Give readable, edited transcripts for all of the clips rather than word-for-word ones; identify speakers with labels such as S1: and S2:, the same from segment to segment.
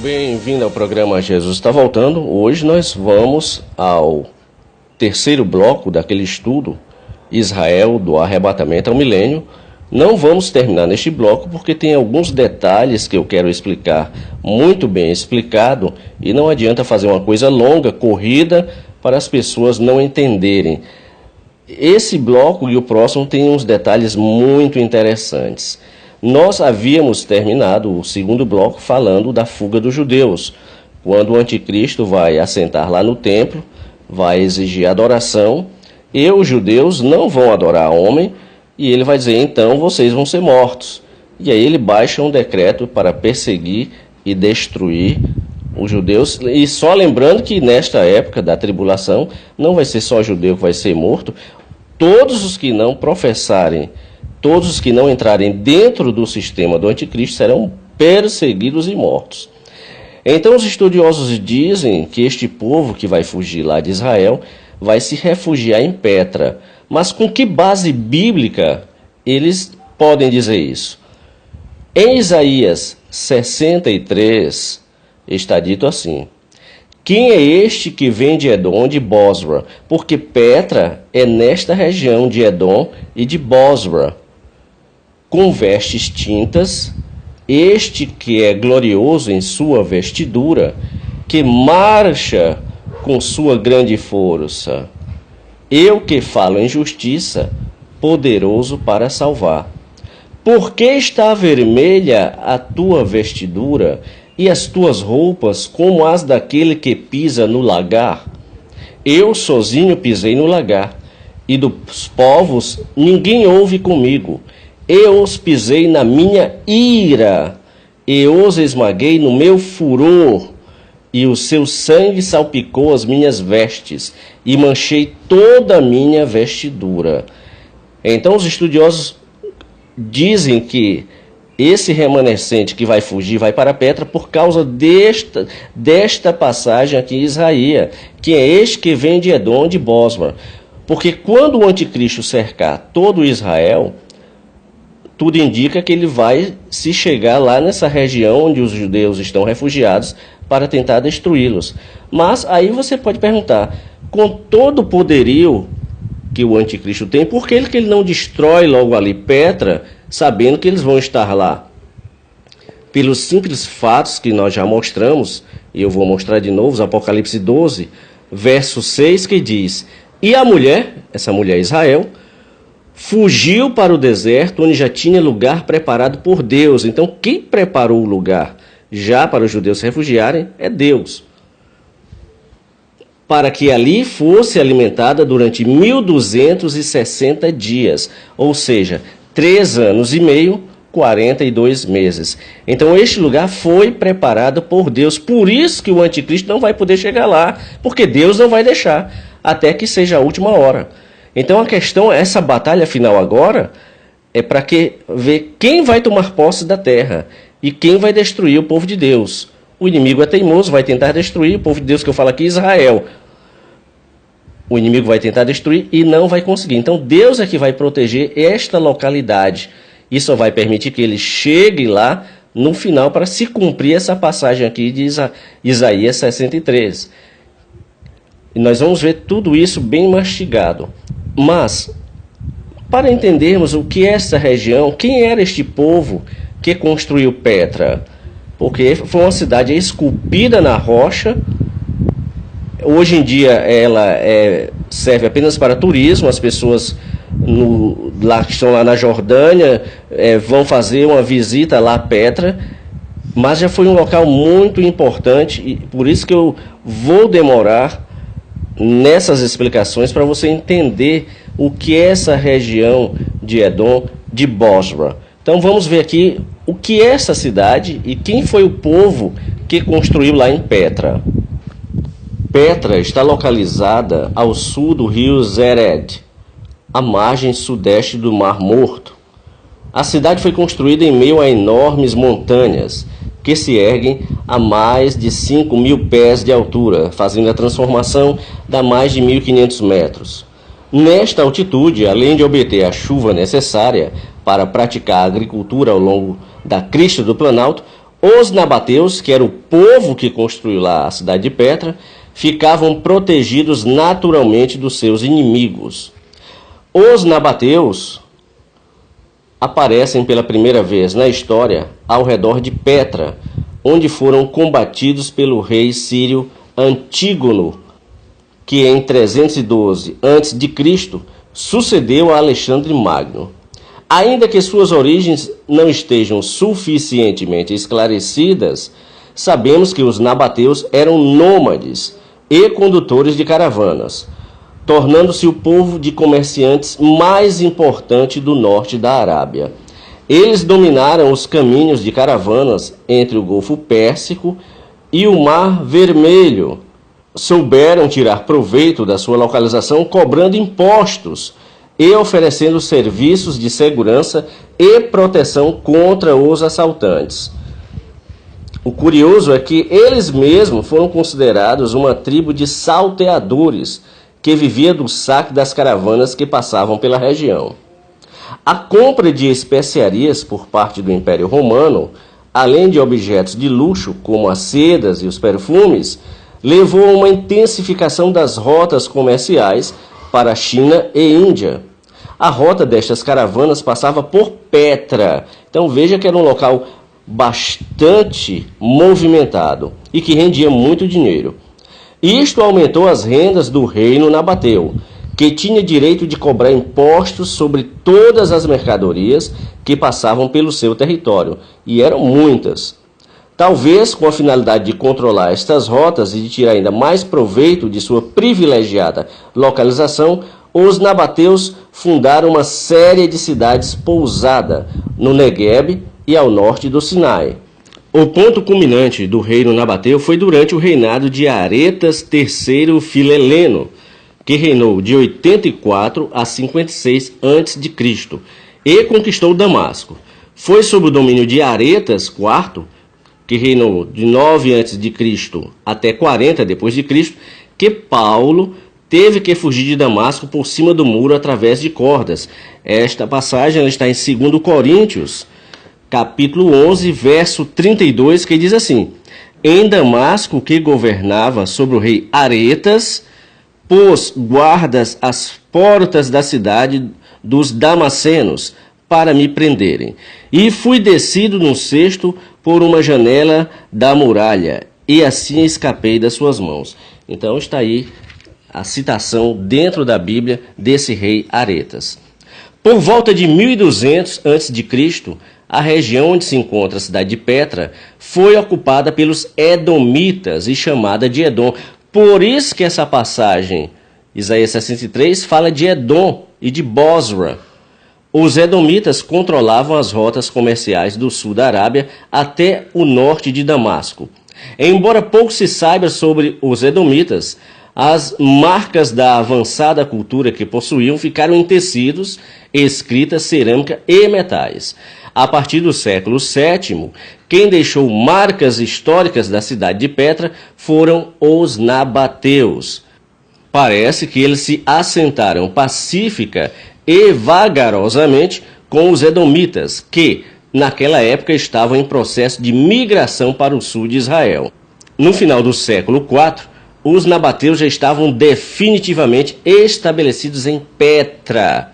S1: Bem-vindo ao programa Jesus Está Voltando. Hoje nós vamos ao terceiro bloco daquele estudo, Israel do arrebatamento ao milênio. Não vamos terminar neste bloco porque tem alguns detalhes que eu quero explicar muito bem explicado e não adianta fazer uma coisa longa, corrida, para as pessoas não entenderem. Esse bloco e o próximo tem uns detalhes muito interessantes. Nós havíamos terminado o segundo bloco falando da fuga dos judeus, quando o anticristo vai assentar lá no templo, vai exigir adoração, e os judeus não vão adorar homem, e ele vai dizer, então vocês vão ser mortos. E aí ele baixa um decreto para perseguir e destruir os judeus. E só lembrando que nesta época da tribulação, não vai ser só judeu que vai ser morto, todos os que não professarem, todos os que não entrarem dentro do sistema do anticristo serão perseguidos e mortos. Então os estudiosos dizem que este povo que vai fugir lá de Israel vai se refugiar em Petra. Mas com que base bíblica eles podem dizer isso? Em Isaías 63 está dito assim: quem é este que vem de Edom, de Bosra? Porque Petra é nesta região de Edom e de Bosra, com vestes tintas, este que é glorioso em sua vestidura, que marcha com sua grande força. Eu que falo em justiça, poderoso para salvar. Por que está vermelha a tua vestidura e as tuas roupas como as daquele que pisa no lagar? Eu sozinho pisei no lagar, e dos povos ninguém ouve comigo. Eu os pisei na minha ira, e os esmaguei no meu furor, e o seu sangue salpicou as minhas vestes, e manchei toda a minha vestidura. Então os estudiosos dizem que esse remanescente que vai fugir vai para Petra por causa desta passagem aqui em Isaías, que é este que vem de Edom, de Bosra. Porque quando o anticristo cercar todo Israel, tudo indica que ele vai se chegar lá nessa região onde os judeus estão refugiados para tentar destruí-los. Mas aí você pode perguntar, com todo o poderio que o anticristo tem, por que ele não destrói logo ali Petra, sabendo que eles vão estar lá? Pelos simples fatos que nós já mostramos, e eu vou mostrar de novo, Apocalipse 12, verso 6, que diz: e a mulher, essa mulher Israel, fugiu para o deserto, onde já tinha lugar preparado por Deus. Então, quem preparou o lugar já para os judeus se refugiarem é Deus. Para que ali fosse alimentada durante 1260 dias, ou seja, 3 anos e meio, 42 meses. Então, este lugar foi preparado por Deus. Por isso que o anticristo não vai poder chegar lá, porque Deus não vai deixar, até que seja a última hora. Então a questão, essa batalha final agora, é para ver quem vai tomar posse da terra e quem vai destruir o povo de Deus. O inimigo é teimoso, vai tentar destruir o povo de Deus, que eu falo aqui, Israel. O inimigo vai tentar destruir e não vai conseguir. Então Deus é que vai proteger esta localidade. Isso só vai permitir que ele chegue lá no final para se cumprir essa passagem aqui de Isaías 63. E nós vamos ver tudo isso bem mastigado. Mas, para entendermos o que é essa região, quem era este povo que construiu Petra? Porque foi uma cidade esculpida na rocha. Hoje em dia ela serve apenas para turismo. As pessoas lá que estão lá na Jordânia vão fazer uma visita lá a Petra. Mas já foi um local muito importante e por isso que eu vou demorar nessas explicações para você entender o que é essa região de Edom, de Bosra. Então vamos ver aqui o que é essa cidade e quem foi o povo que construiu lá em Petra. Petra está localizada ao sul do rio Zered, à margem sudeste do Mar Morto. A cidade foi construída em meio a enormes montanhas que se erguem a mais de 5.000 pés de altura, fazendo a transformação a mais de 1.500 metros. Nesta altitude, além de obter a chuva necessária para praticar a agricultura ao longo da crista do Planalto, Os nabateus, que era o povo que construiu lá a cidade de Petra, ficavam protegidos naturalmente dos seus inimigos. Os nabateus aparecem pela primeira vez na história ao redor de Petra, onde foram combatidos pelo rei sírio Antígono, que em 312 a.C. sucedeu a Alexandre Magno. Ainda que suas origens não estejam suficientemente esclarecidas, sabemos que os nabateus eram nômades e condutores de caravanas, tornando-se o povo de comerciantes mais importante do norte da Arábia. Eles dominaram os caminhos de caravanas entre o Golfo Pérsico e o Mar Vermelho. Souberam tirar proveito da sua localização cobrando impostos e oferecendo serviços de segurança e proteção contra os assaltantes. O curioso é que eles mesmos foram considerados uma tribo de salteadores que vivia do saque das caravanas que passavam pela região. A compra de especiarias por parte do Império Romano, além de objetos de luxo como as sedas e os perfumes, levou a uma intensificação das rotas comerciais para a China e Índia. A rota destas caravanas passava por Petra, então veja que era um local bastante movimentado e que rendia muito dinheiro. Isto aumentou as rendas do reino nabateu, que tinha direito de cobrar impostos sobre todas as mercadorias que passavam pelo seu território, e eram muitas. Talvez com a finalidade de controlar estas rotas e de tirar ainda mais proveito de sua privilegiada localização, os nabateus fundaram uma série de cidades pousada no Negueb e ao norte do Sinai. O ponto culminante do reino nabateu foi durante o reinado de Aretas III Fileleno, que reinou de 84 a 56 a.C. e conquistou Damasco. Foi sob o domínio de Aretas IV, que reinou de 9 a.C. até 40 d.C., que Paulo teve que fugir de Damasco por cima do muro através de cordas. Esta passagem está em 2 Coríntios, capítulo 11, verso 32, que diz assim: em Damasco, que governava sobre o rei Aretas, pôs guardas às portas da cidade dos damascenos para me prenderem. E fui descido num cesto por uma janela da muralha, e assim escapei das suas mãos. Então está aí a citação dentro da Bíblia desse rei Aretas. Por volta de 1200 a.C., a região onde se encontra a cidade de Petra foi ocupada pelos Edomitas e chamada de Edom. Por isso que essa passagem, Isaías 63, fala de Edom e de Bosra. Os Edomitas controlavam as rotas comerciais do sul da Arábia até o norte de Damasco. Embora pouco se saiba sobre os Edomitas, as marcas da avançada cultura que possuíam ficaram em tecidos, escritas, cerâmica e metais. A partir do século VII, quem deixou marcas históricas da cidade de Petra foram os nabateus. Parece que eles se assentaram pacífica e vagarosamente com os edomitas, que, naquela época, estavam em processo de migração para o sul de Israel. No final do século IV, os nabateus já estavam definitivamente estabelecidos em Petra.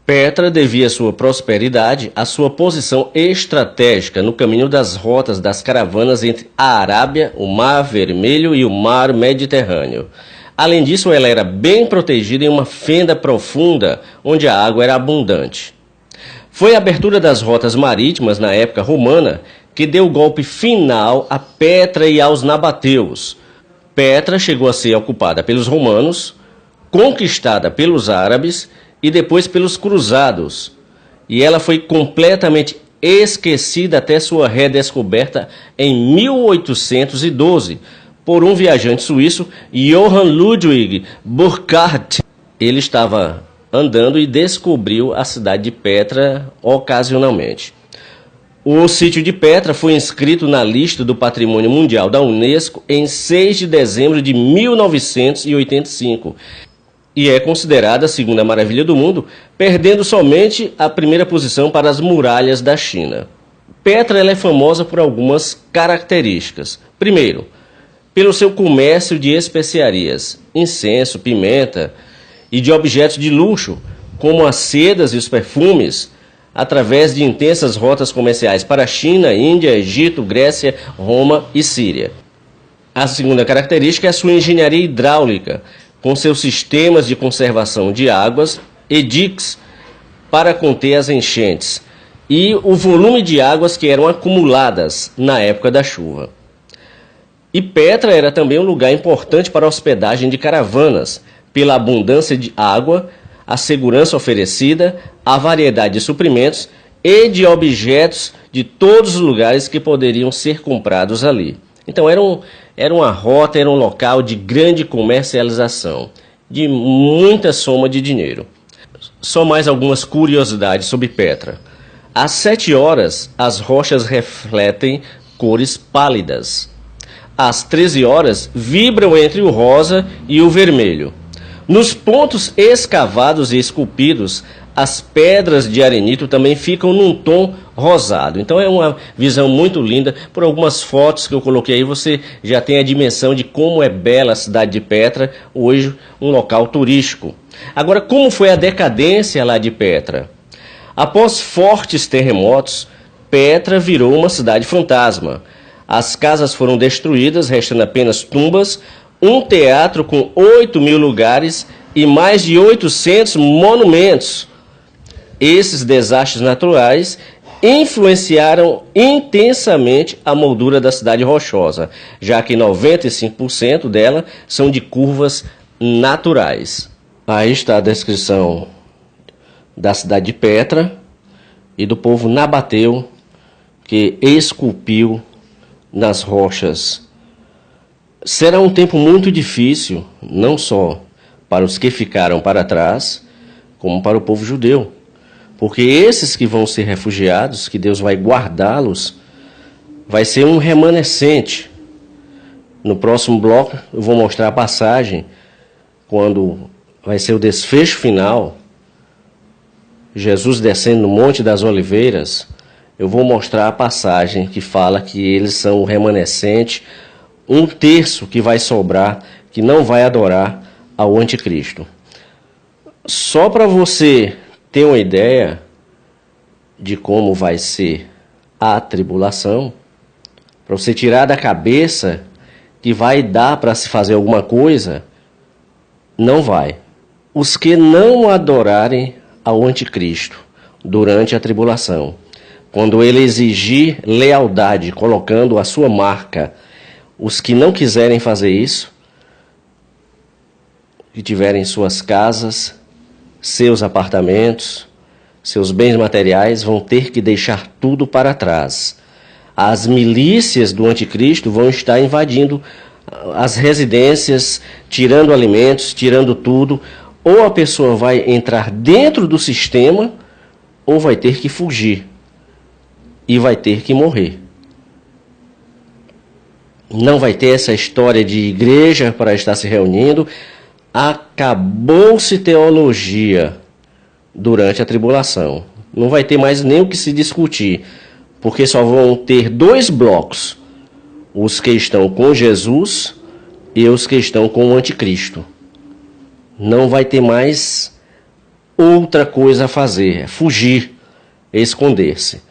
S1: Petra devia sua prosperidade à sua posição estratégica no caminho das rotas das caravanas entre a Arábia, o Mar Vermelho e o Mar Mediterrâneo. Além disso, ela era bem protegida em uma fenda profunda, onde a água era abundante. Foi a abertura das rotas marítimas na época romana que deu o golpe final a Petra e aos nabateus. Petra chegou a ser ocupada pelos romanos, conquistada pelos árabes e depois pelos cruzados, e ela foi completamente esquecida até sua redescoberta em 1812 por um viajante suíço, Johann Ludwig Burckhardt. Ele estava andando e descobriu a cidade de Petra ocasionalmente. O sítio de Petra foi inscrito na lista do Patrimônio Mundial da Unesco em 6 de dezembro de 1985 e é considerada a segunda maravilha do mundo, perdendo somente a primeira posição para as muralhas da China. Petra ela é famosa por algumas características. Primeiro, pelo seu comércio de especiarias, incenso, pimenta e de objetos de luxo, como as sedas e os perfumes, através de intensas rotas comerciais para a China, Índia, Egito, Grécia, Roma e Síria. A segunda característica é a sua engenharia hidráulica, com seus sistemas de conservação de águas e diques para conter as enchentes, e o volume de águas que eram acumuladas na época da chuva. E Petra era também um lugar importante para a hospedagem de caravanas, pela abundância de água, a segurança oferecida, a variedade de suprimentos e de objetos de todos os lugares que poderiam ser comprados ali. Então era uma rota, era um local de grande comercialização, de muita soma de dinheiro. Só mais algumas curiosidades sobre Petra. Às 7 horas, as rochas refletem cores pálidas. Às 13 horas, vibram entre o rosa e o vermelho. Nos pontos escavados e esculpidos, as pedras de arenito também ficam num tom rosado. Então é uma visão muito linda. Por algumas fotos que eu coloquei aí, você já tem a dimensão de como é bela a cidade de Petra, hoje um local turístico. Agora, como foi a decadência lá de Petra? Após fortes terremotos, Petra virou uma cidade fantasma. As casas foram destruídas, restando apenas tumbas, um teatro com 8.000 lugares e mais de 800 monumentos. Esses desastres naturais influenciaram intensamente a moldura da cidade rochosa, já que 95% dela são de curvas naturais. Aí está a descrição da cidade de Petra e do povo nabateu que esculpiu nas rochas. Será um tempo muito difícil, não só para os que ficaram para trás, como para o povo judeu. Porque esses que vão ser refugiados, que Deus vai guardá-los, vai ser um remanescente. No próximo bloco eu vou mostrar a passagem, quando vai ser o desfecho final, Jesus descendo no Monte das Oliveiras, eu vou mostrar a passagem que fala que eles são o remanescente, um terço que vai sobrar, que não vai adorar ao anticristo. Só para você ter uma ideia de como vai ser a tribulação, para você tirar da cabeça que vai dar para se fazer alguma coisa, não vai. Os que não adorarem ao anticristo durante a tribulação, quando ele exigir lealdade, colocando a sua marca, os que não quiserem fazer isso, que tiverem suas casas, seus apartamentos, seus bens materiais, vão ter que deixar tudo para trás. As milícias do anticristo vão estar invadindo as residências, tirando alimentos, tirando tudo. Ou a pessoa vai entrar dentro do sistema, ou vai ter que fugir e vai ter que morrer. Não vai ter essa história de igreja para estar se reunindo. Acabou-se teologia durante a tribulação. Não vai ter mais nem o que se discutir, porque só vão ter 2 blocos: os que estão com Jesus e os que estão com o anticristo. Não vai ter mais outra coisa a fazer, é fugir, esconder-se.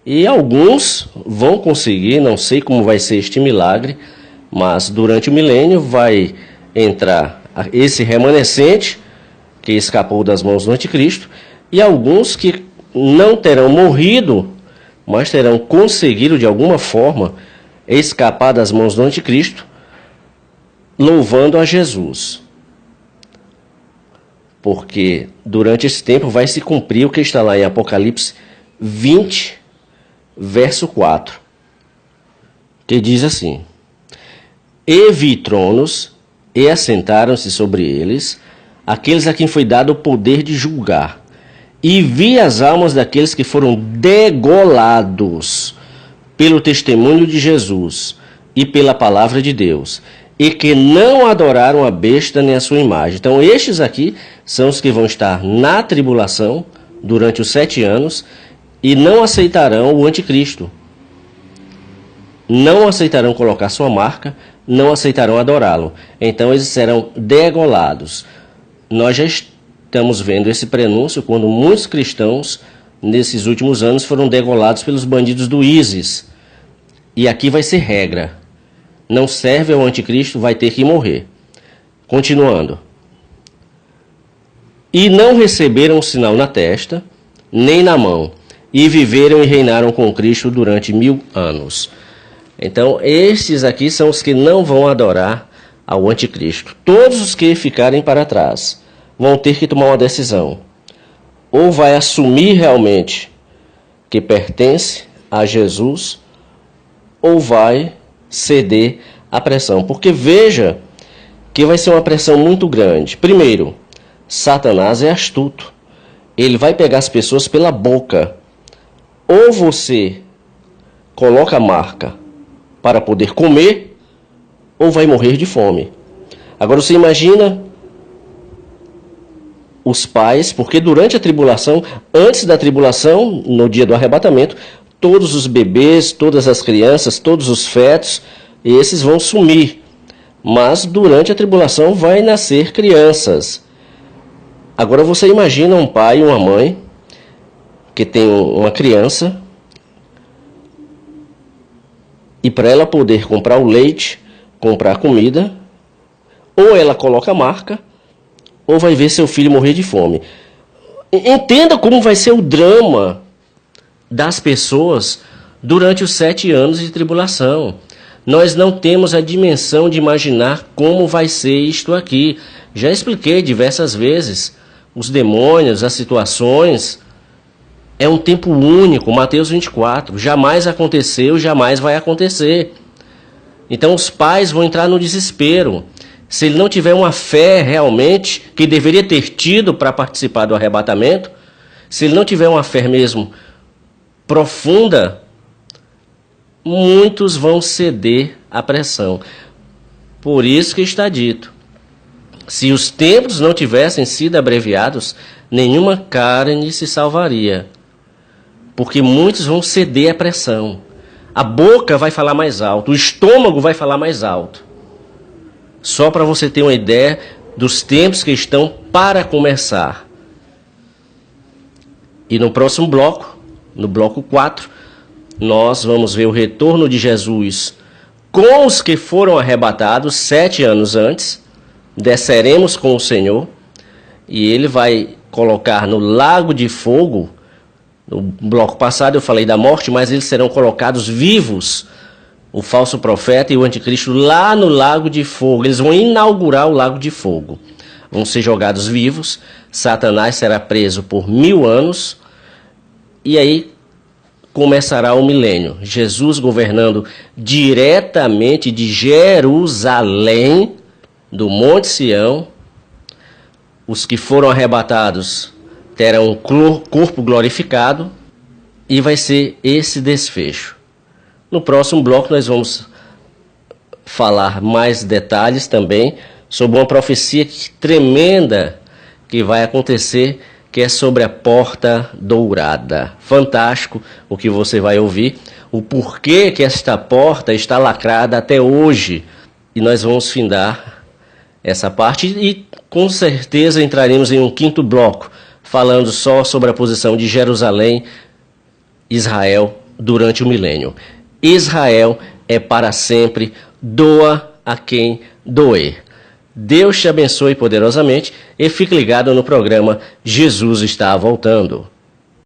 S1: E alguns vão conseguir, não sei como vai ser este milagre, mas durante o milênio vai entrar esse remanescente que escapou das mãos do anticristo, e alguns que não terão morrido, mas terão conseguido de alguma forma escapar das mãos do anticristo, louvando a Jesus. Porque durante esse tempo vai se cumprir o que está lá em Apocalipse 20, verso 4, que diz assim: E vi tronos, e assentaram-se sobre eles aqueles a quem foi dado o poder de julgar. E vi as almas daqueles que foram degolados pelo testemunho de Jesus e pela palavra de Deus, e que não adoraram a besta nem a sua imagem. Então estes aqui são os que vão estar na tribulação durante os 7 anos, e não aceitarão o anticristo. Não aceitarão colocar sua marca, não aceitarão adorá-lo. Então eles serão degolados. Nós já estamos vendo esse prenúncio quando muitos cristãos, nesses últimos anos, foram degolados pelos bandidos do ISIS. E aqui vai ser regra. Não serve ao anticristo, vai ter que morrer. Continuando. E não receberam o sinal na testa, nem na mão, e viveram e reinaram com Cristo durante 1000 anos. Então, estes aqui são os que não vão adorar ao anticristo. Todos os que ficarem para trás vão ter que tomar uma decisão. Ou vai assumir realmente que pertence a Jesus, ou vai ceder à pressão. Porque veja que vai ser uma pressão muito grande. Primeiro, Satanás é astuto. Ele vai pegar as pessoas pela boca. Ou você coloca a marca para poder comer, ou vai morrer de fome. Agora você imagina os pais, porque durante a tribulação, antes da tribulação, no dia do arrebatamento, todos os bebês, todas as crianças, todos os fetos, esses vão sumir. Mas durante a tribulação vai nascer crianças. Agora você imagina um pai e uma mãe que tem uma criança, e para ela poder comprar o leite, comprar a comida, ou ela coloca a marca, ou vai ver seu filho morrer de fome. Entenda como vai ser o drama das pessoas durante os 7 anos de tribulação. Nós não temos a dimensão de imaginar como vai ser isto aqui. Já expliquei diversas vezes. Os demônios, as situações. É um tempo único, Mateus 24. Jamais aconteceu, jamais vai acontecer. Então os pais vão entrar no desespero. Se ele não tiver uma fé realmente, que deveria ter tido para participar do arrebatamento, se ele não tiver uma fé mesmo profunda, muitos vão ceder à pressão. Por isso que está dito, se os tempos não tivessem sido abreviados, nenhuma carne se salvaria. Porque muitos vão ceder à pressão. A boca vai falar mais alto, o estômago vai falar mais alto. Só para você ter uma ideia dos tempos que estão para começar. E no próximo bloco, no bloco 4, nós vamos ver o retorno de Jesus com os que foram arrebatados 7 anos antes. Desceremos com o Senhor e ele vai colocar no lago de fogo. No bloco passado eu falei da morte, mas eles serão colocados vivos, o falso profeta e o anticristo, lá no lago de fogo. Eles vão inaugurar o lago de fogo. Vão ser jogados vivos, Satanás será preso por 1000 anos, e aí começará o milênio. Jesus governando diretamente de Jerusalém, do Monte Sião. Os que foram arrebatados terão um corpo glorificado, e vai ser esse desfecho. No próximo bloco nós vamos falar mais detalhes também sobre uma profecia tremenda que vai acontecer, que é sobre a porta dourada. Fantástico o que você vai ouvir, o porquê que esta porta está lacrada até hoje. E nós vamos findar essa parte e com certeza entraremos em um 5º bloco, falando só sobre a posição de Jerusalém, Israel, durante o milênio. Israel é para sempre, doa a quem doer. Deus te abençoe poderosamente e fique ligado no programa Jesus está voltando.